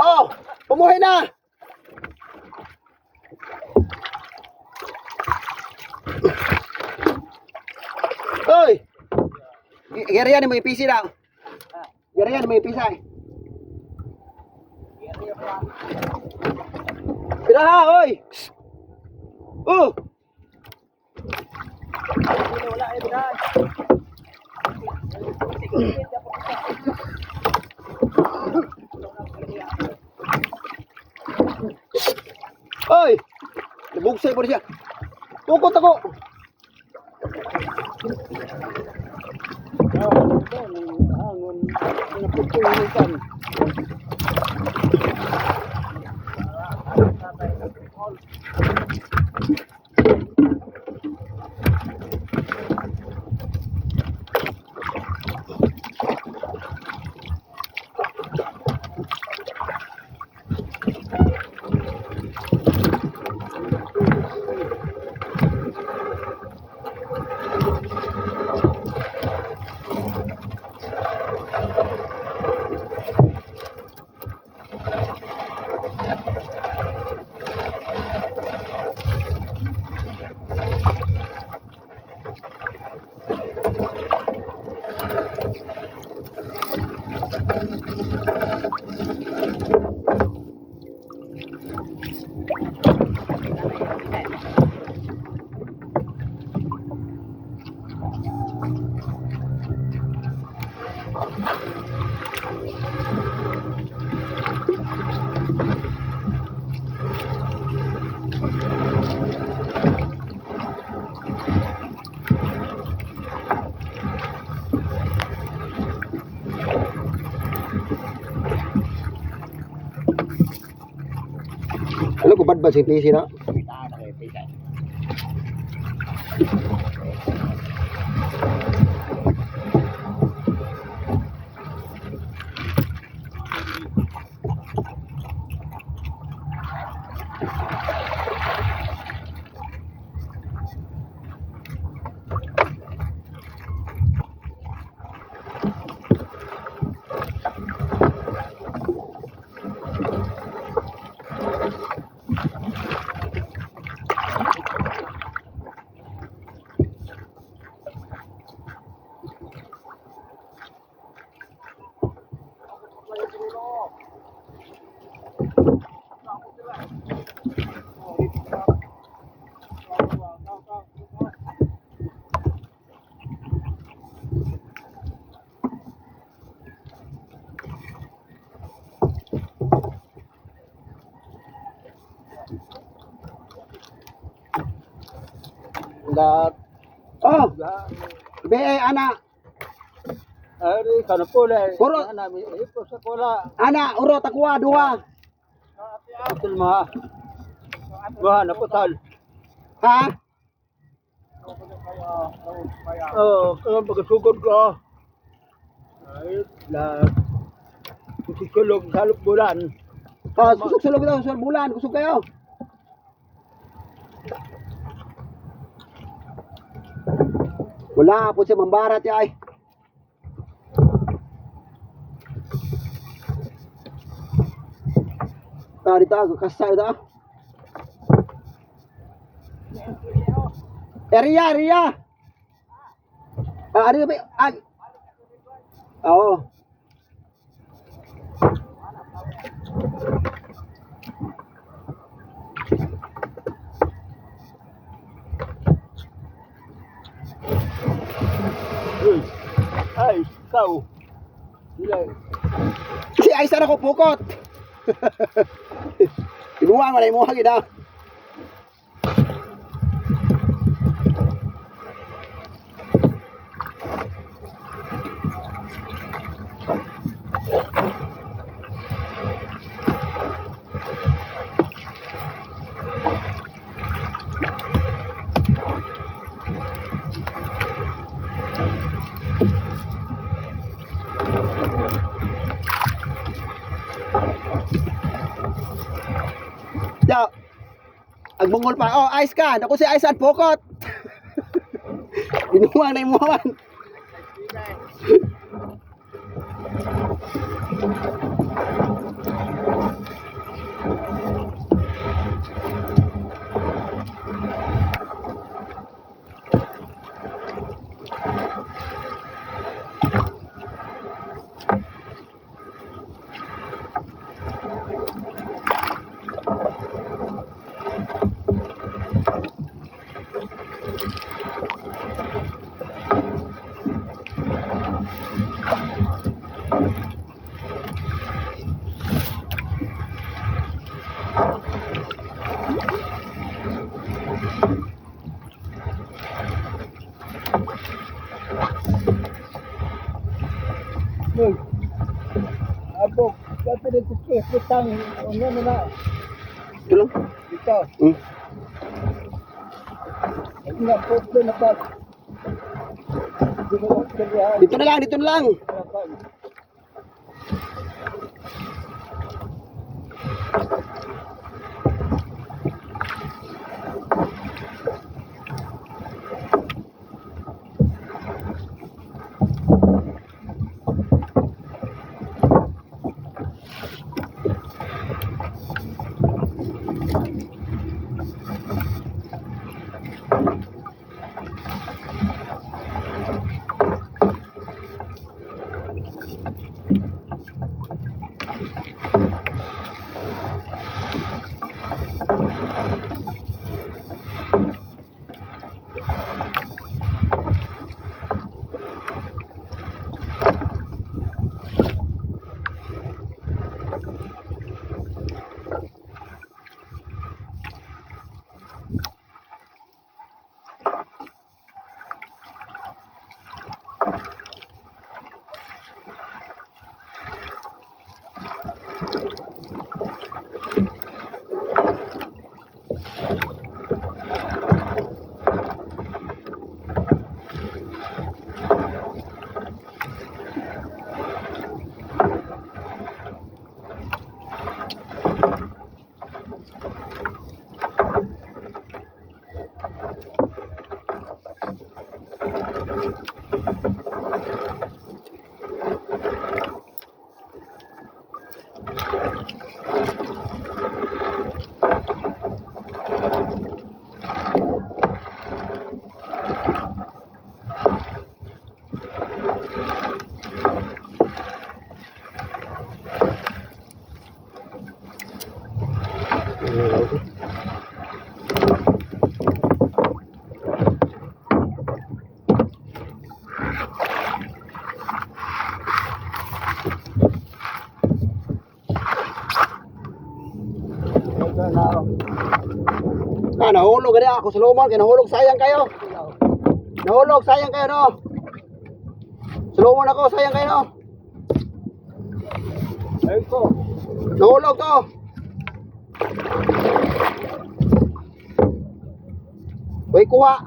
Oh, pumuhay na. Oy. Gariyan mo ipisi na. Gariyan mo ipisa. Piraha, oy. Oh. Wala ay bidahan. Oy! Nabugsay po siya. Tukot ako. Hangon. Naputulitan. Ano ko bad ba si PC na? Dat. Oh. Be ana. Ari kana pula. Puro ana mi ipo sa pula. Ana uro takwa duha. Atul ma. Wah na putal. Ha? Oh, kalau pagsugod ko. Ay, la. Kusulog salok bulan. Ah, sulog daw sa bulan, kusog kayo. Wala po siya mambarat ya ay. Tadi tahu kasar dah. Ria. Ada apa? Oh. Ay, kau. Si Aisan ako pukot. Ibuwa mo na imuha gina. Ya, agbungol pa. Oh, ice kan. Ako si Aisan pokot. Binuwang na imuwan. Uy, abog, dati dito kitang, ano na, Ito lang. dito. Hmm. Hindi nga po, na pa. Hindi ko magkalihan. Dito na lang, dito na lang. Nahulog gani ako sa lumon, kaya nahulog sayang kayo. Nahulog sayang kayo no. Sa lumon ako sayang kayo no. Ayun ko. Nahulog to. Uy, kuha.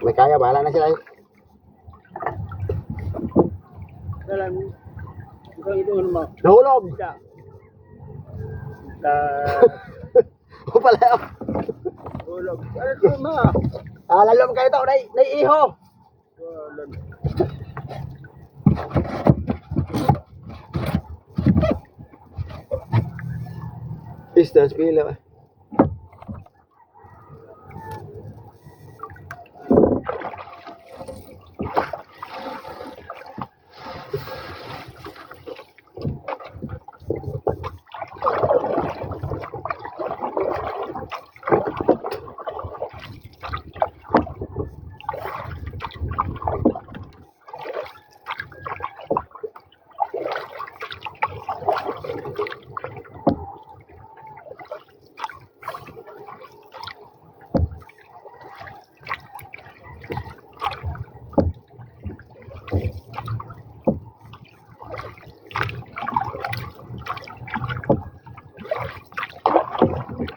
May kaya, bahala na sila. Dalam, bukan itu rumah. Nahulog. Tidak. O pala. Ulog. Ano ito ma? Lalom kayo to, naiiho. Walan. Distance pila.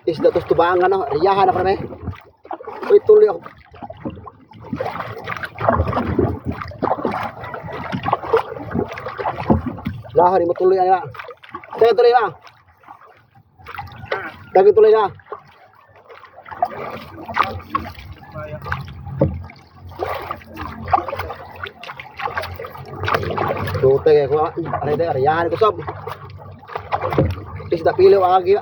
Isda tos tubangan no, riyahan na kami. Uy, tuloy ako. Lahan mo tuloy na. Dagan tuloy na. Dagan tuloy na. Tuta kayak ko. Are deh, are yan ko sob. Isda pilaw agi.